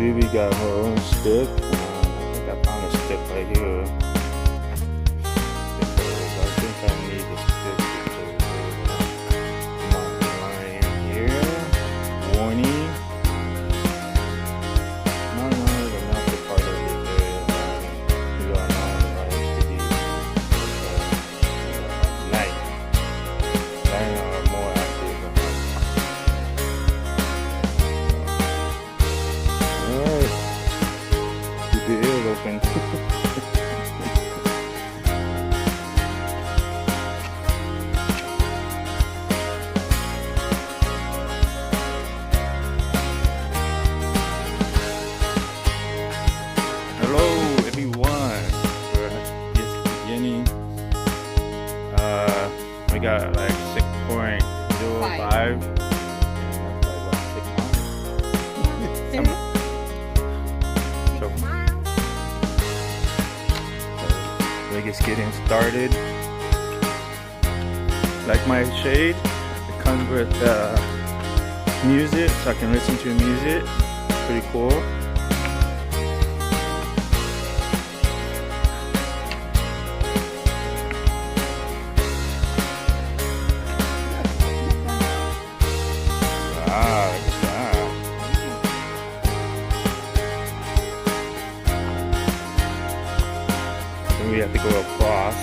Phoebe got her own stick. I think I found a stick right here. Because I think I need a stick because there's a mountain lion here. Warning. Not knowing enough the part of it there. We got mountain lions to be night. Lions are more active at night. Alright. Keep your ears open. Hello everyone. We're just beginning. We got like 6.05. And that's like what, 6 miles? We're just getting started. Like my shade, it comes with music, so I can listen to music. Pretty cool. Wow, look at that. Then we have to go across.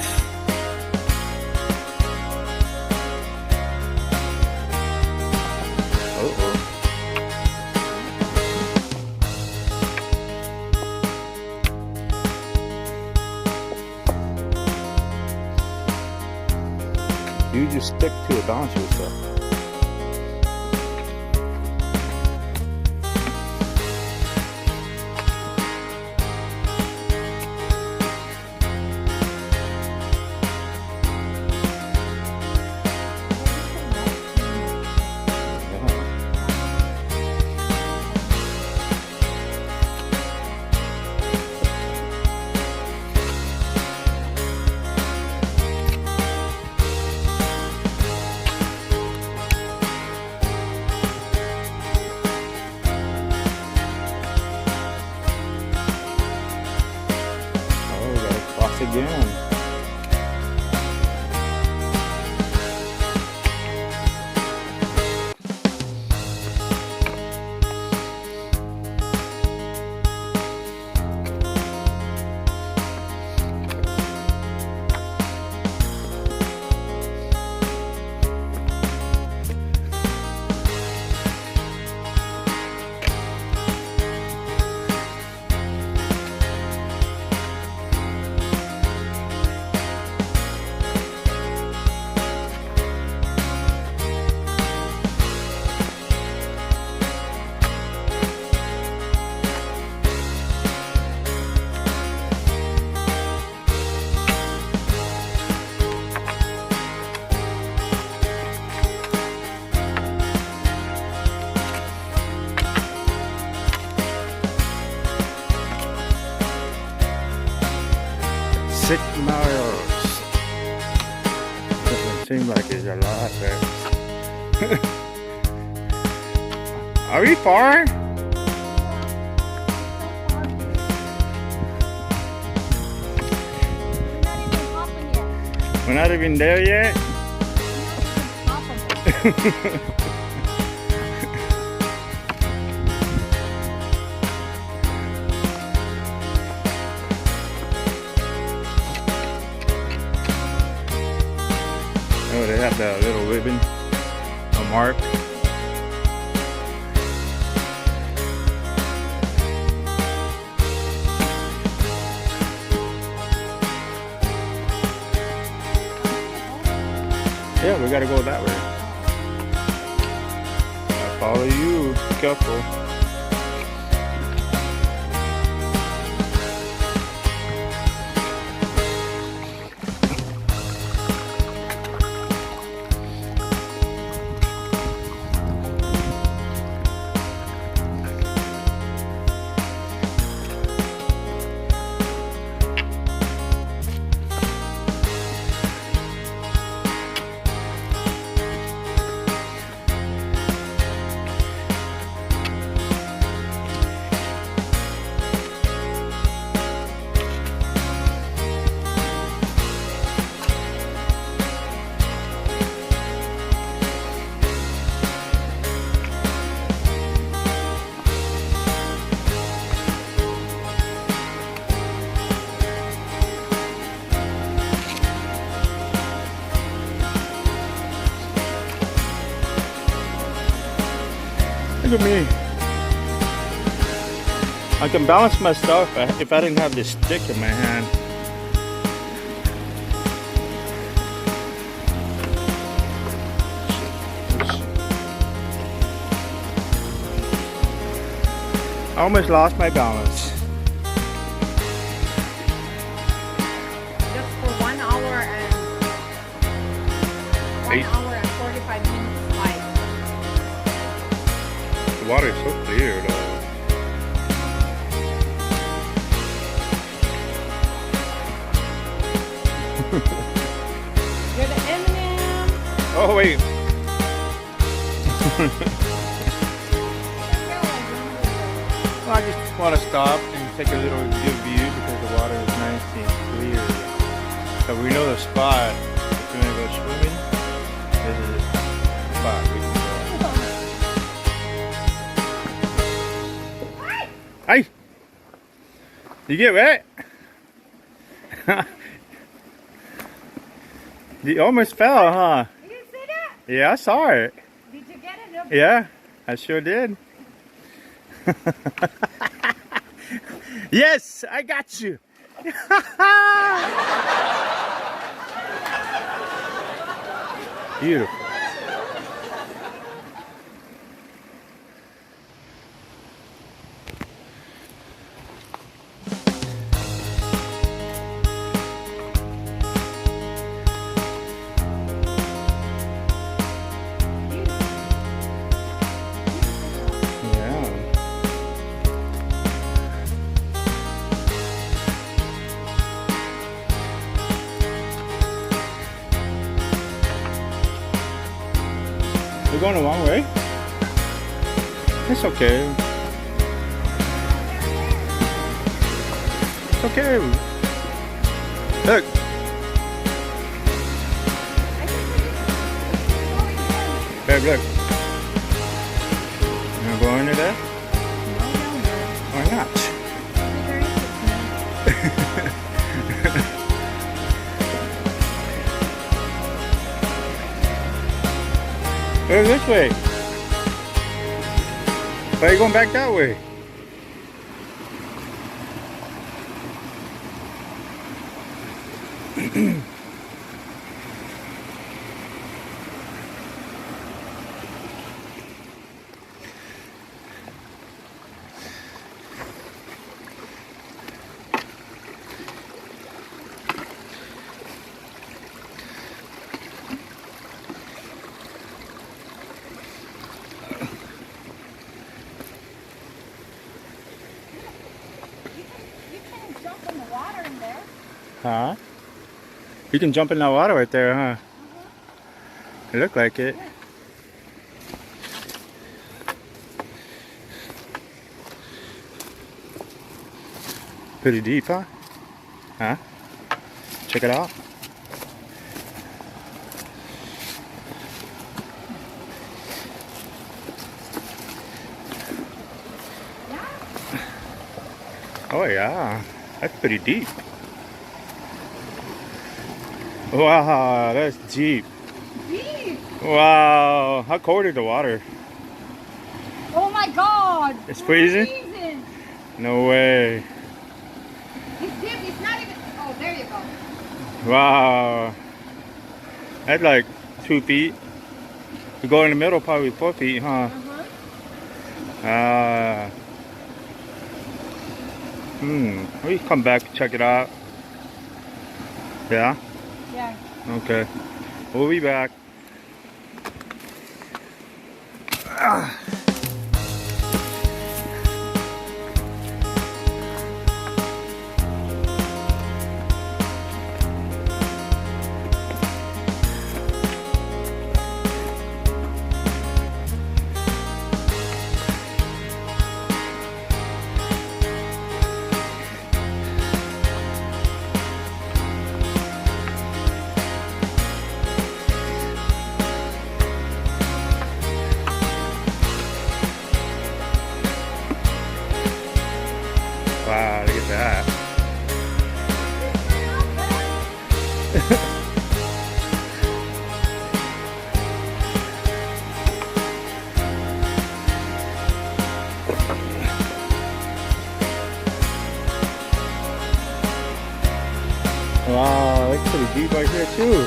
You just stick to it, don't you, sir? Again. Six miles. Doesn't seem like it's a lot there. Are we far? We're not even there yet. Oh, they have the little ribbon, a mark. Yeah, we gotta go that way. I'll follow you. Be careful. Look at me. I can balance my stuff if I didn't have this stick in my hand. I almost lost my balance. Just for 1 hour and 1 hour and 45 minutes flight. The water is so clear though. You're the M&M. Oh wait. Well, I just want to stop and take a little good view because the water is nice and clear. So we know the spot. If you want to go swimming, this is the spot we can go. Hey! You get wet? You almost fell, huh? Did you see that? Yeah, I saw it. Did you get it? Yeah, I sure did. Yes, I got you. Beautiful. We're going the wrong way? It's okay. It's okay. Look. Babe, look. You wanna go into there? Why not? Go this way. Why are you going back that way? Huh? You can jump in that water right there, huh? It looked like it. Pretty deep, huh? Huh? Check it out. Oh yeah, that's pretty deep. Wow, that's deep. Deep. Wow, how cold is the water? Oh my God. It's freezing? No way. It's deep. It's not even. Oh, there you go. Wow. That's like 2 feet. You go in the middle, probably 4 feet, huh? We come back and check it out. Yeah? Yeah. Okay. We'll be back. Wow, look at that. waterfall here too.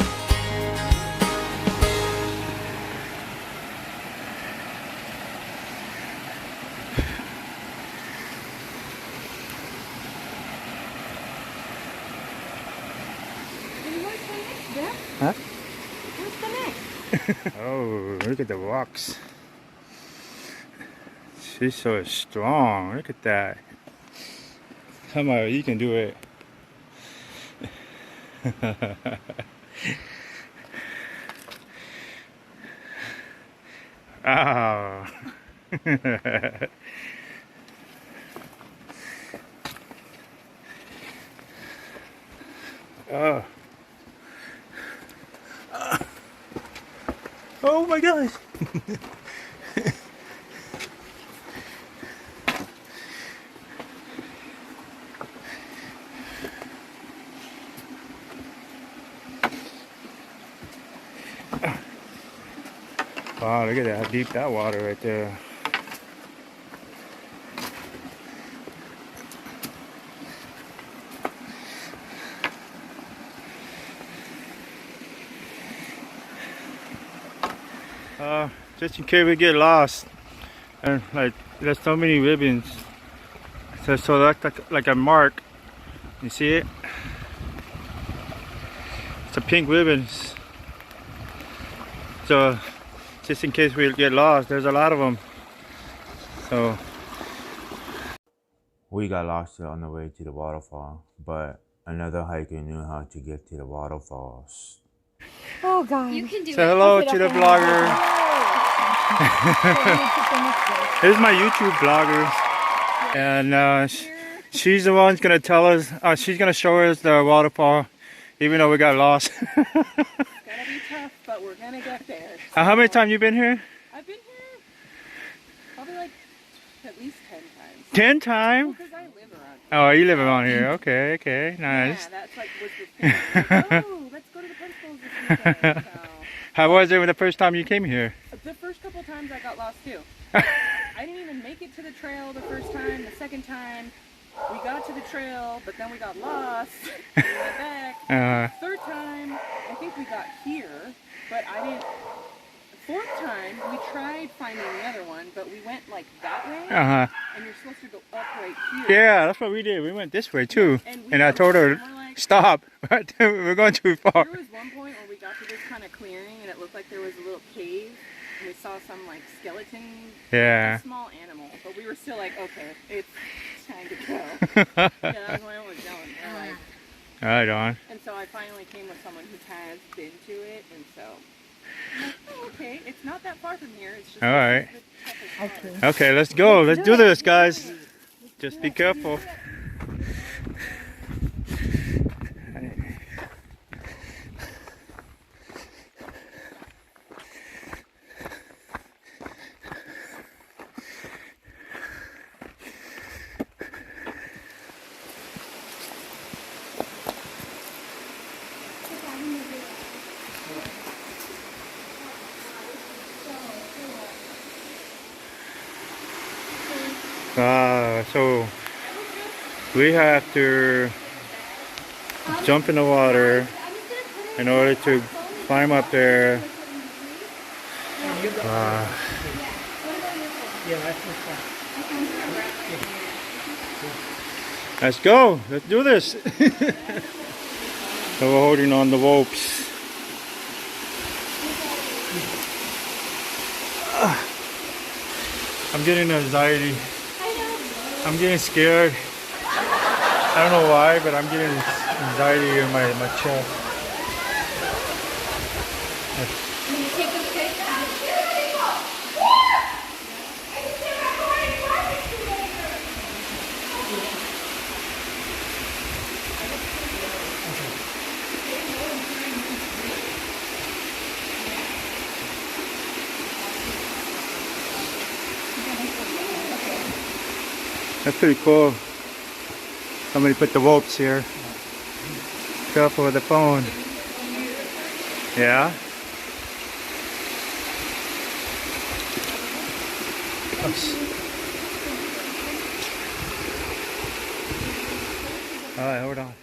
Huh? What's the next? Oh, look at the rocks. She's so strong. Look at that. Come on, you can do it. Oh. Oh. Oh my gosh. Wow, look at that, how deep that water right there. Just in case we get lost, and like there's so many ribbons, so that's like a mark. You see it? It's a pink ribbons. So just in case we get lost, there's a lot of them. So we got lost on the way to the waterfall, but another hiker knew how to get to the waterfalls. Oh God. You can do say it. hello to the vlogger. This is my YouTube vlogger, and she's the one gonna tell us. She's gonna show us the waterfall, even though we got lost. It's gonna be tough, but we're gonna get there. How many times you been here? I've been here probably like at least 10 times. 10 times? Because I live around here. Oh, you live around here. Okay, okay, nice. Yeah, that's like was the thing. Like, oh, let's go to the principal's this weekend. So, How was it the first time you came here? the first couple times I got lost too. I didn't even make it to the trail the first time. The second time we got to the trail, but then we got lost. We went back. Third time, I think we got here, but I didn't. Fourth time, we tried finding the other one, but we went like that way, and you're supposed to go up right here. Yeah, that's what we did. We went this way too. And I told her, like, stop. We're going too far. there was one point where we got to this kind of clearing, and it looked like there was a little cave, and we saw some like skeleton, Yeah. small animal, but we were still like, okay, it's time to go. Yeah, that's why I was going. We're like, Right on. and so I finally came with someone who has been to it, and so I'm like, oh, okay, it's not that far from here. It's just All right. the toughest part. Okay, let's go. Let's do this, guys. Just be careful. So we have to jump in the water in order to climb up there. Let's go. Let's do this. So we're holding on the ropes. I'm getting anxiety. I'm getting scared. I don't know why, but I'm getting anxiety in my chest. That's pretty cool. Somebody put the ropes here. Careful with the phone. Yeah? Oops. Alright, hold on.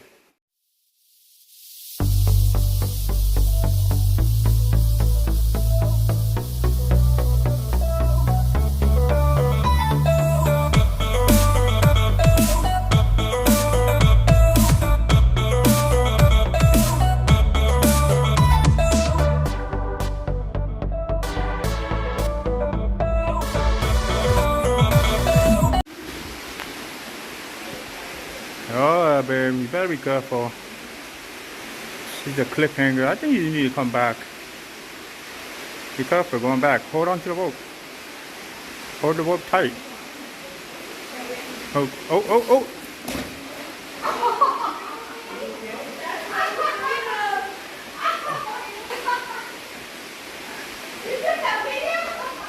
You better be careful. She's a cliffhanger. I think you need to come back. Be careful going back. Hold on to the rope. Hold the rope tight. Oh, oh, oh, oh.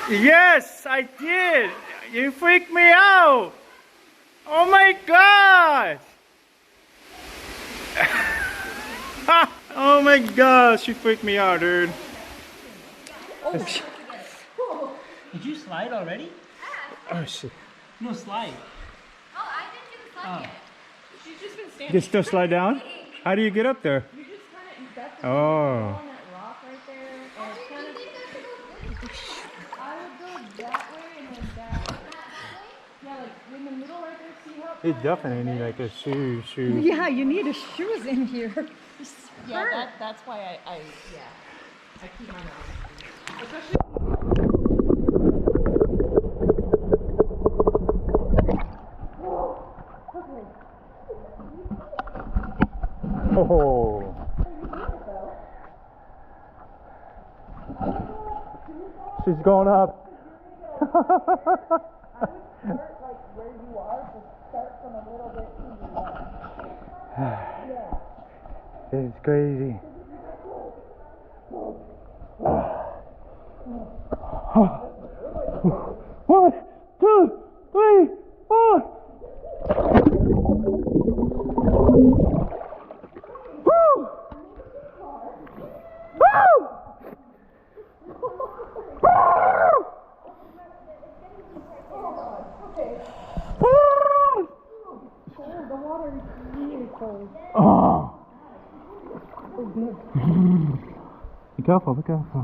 Yes, I did. You freaked me out. Oh my God. Oh my gosh, you freaked me out, dude. Oh, did you slide already? Oh shit. No, slide. Oh, I didn't do the slide yet. She's just been You standing. can still slide down? How do you get up there? You just kind of, that's Oh. on that rock right there. And it's kind of, I would go that way and then that way. Yeah, like in the middle right there, see how? You definitely need like a shoe. Yeah, you need a shoes in here. Yeah, that's why I keep my mouth. Especially. Oh. She's going up. This is crazy. One, two, three, four. Woo! Woo! The water is really cold. Oh. Be careful, be careful.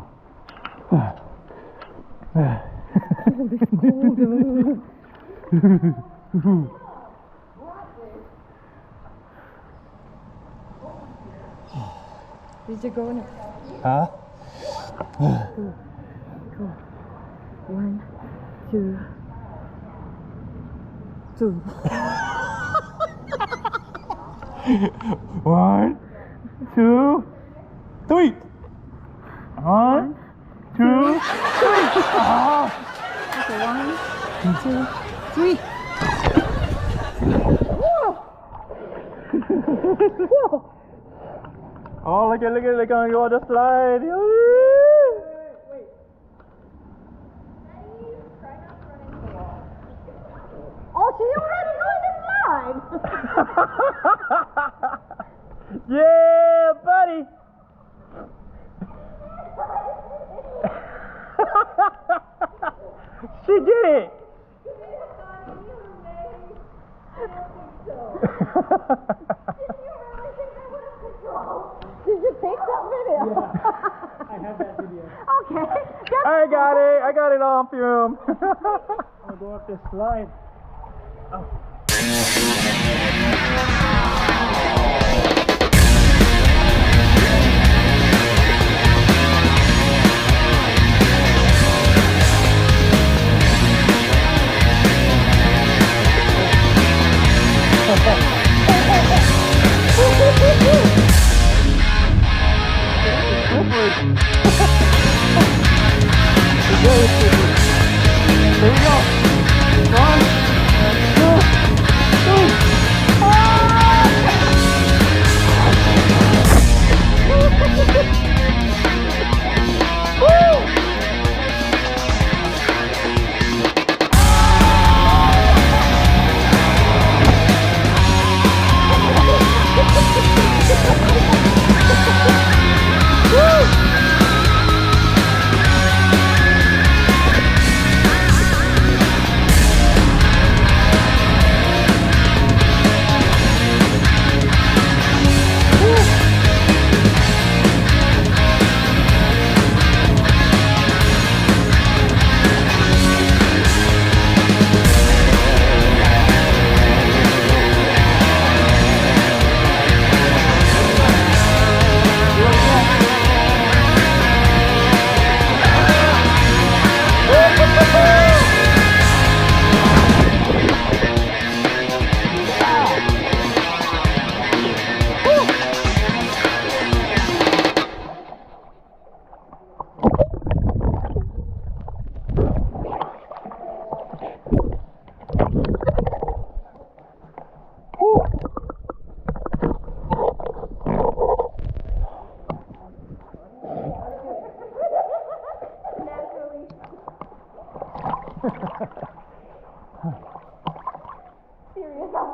Did you go in it? Huh? One, two, two. One, two, three. One, two, three. Okay, one, two, three. Oh, look at they're going to go on the slide. Oh, she already going to slide. Yeah, buddy. She did it. Did you take that video? I have that video. Okay. I got it on film. I'll go up this slide. Here we go. One, two, three.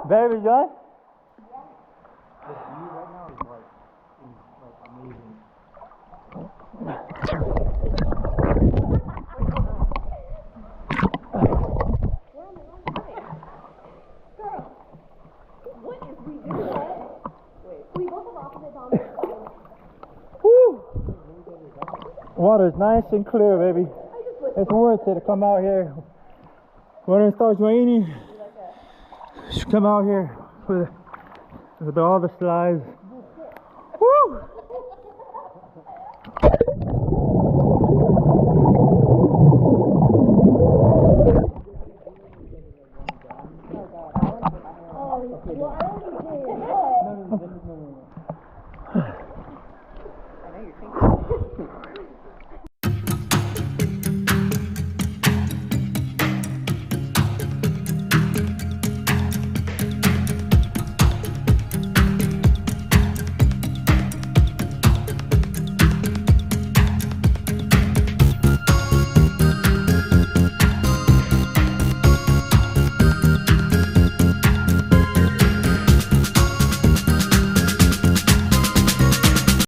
Baby John? Woo! Water is nice and clear, baby. It's worth it to come out here. When it starts raining, just come out here with all the slides.